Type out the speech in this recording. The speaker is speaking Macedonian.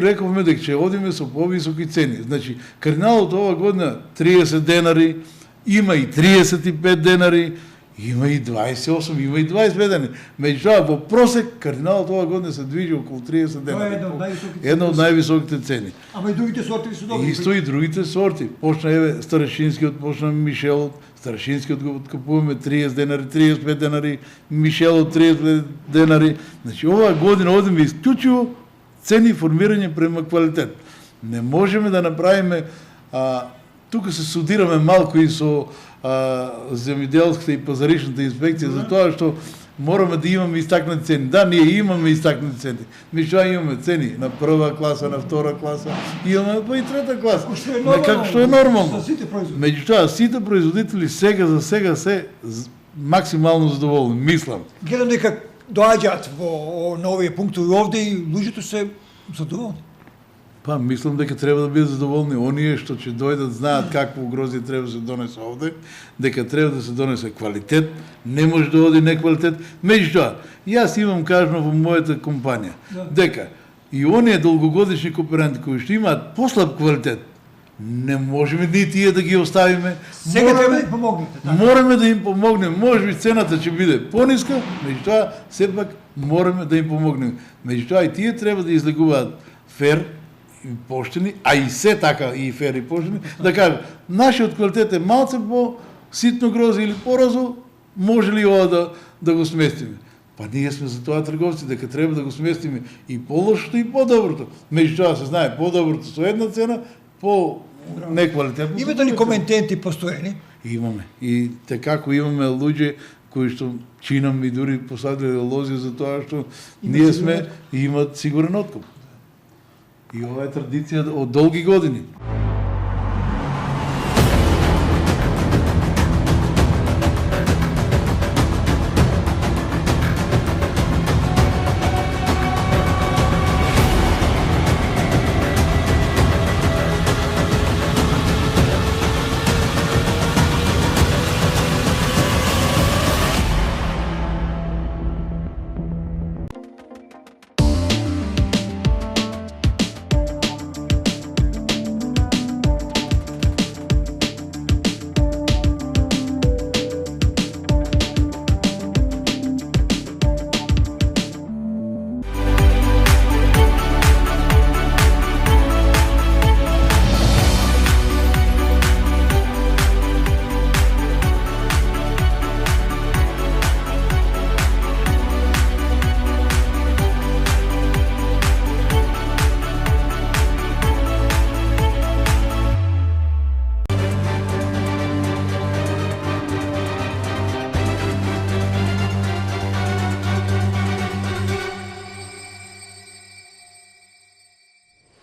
рековме дека ќе одиме со повисоки цени. Значи, кардиналот ова година 30 денари, има и 35 денари, има и 28, има и 25 денари. Меѓутоа, во просек, кардиналот ова година се движи околу 30 денари. Една од највисоките цени. Ама и другите сорти ли се добри? Исто и другите сорти. Почна, еве, старешинскиот, почна Мишелот, старешинскиот го откупуваме 30 денари, 35 денари, Мишелот 30 денари. Значи, оваа година одиме исклучиво цени формирање према квалитет. Не можеме да направиме, тука се судираме малку и со земјоделската и пазаричната инспекција за тоа што мораме да имаме истакнати цени. Да, ние имаме истакнати цени. Меѓутоа имаме цени на прва класа, на втора класа, имаме па и трета класа. Како што е нормално. Меѓутоа сите производители сега за сега се максимално задоволни, мислам. Гледам дека доаѓаат на овие пунктови овде и луѓето се задоволни. Па, мислам дека треба да бидат задоволни оние што ќе дојдат, знаат какво угрози треба да се донесе овде, дека треба да се донесе квалитет, не може да оди неквалитет. Меѓутоа, јас имам кажано во мојата компанија, дека и оние долгогодишни кооперанти кои што имаат послаб квалитет, не можеме ни тие да ги оставиме. Сега треба да им помогнете. Мораме да им помогнеме. Можеби цената ќе биде пониска, меѓутоа сепак мораме да им помогнеме. Меѓутоа и тие треба да излегуваат фер и поштени, а и се така и фер и поштени, да кажат, нашиот квалитет е малце по ситно грозде или поразо, може ли ова да го сместиме? Па ние сме за тоа трговци, дека треба да го сместиме и по-лошото и по-доброто. Меѓутоа се знае, по-доброто со една цена, по-неквалитетно. Имате ли коментенти постоени? Имаме. И како имаме луѓе кои што чинам и дури посадиле лози за тоа што ние сме и имат сигурен откуп. И ова е традиција од долги години.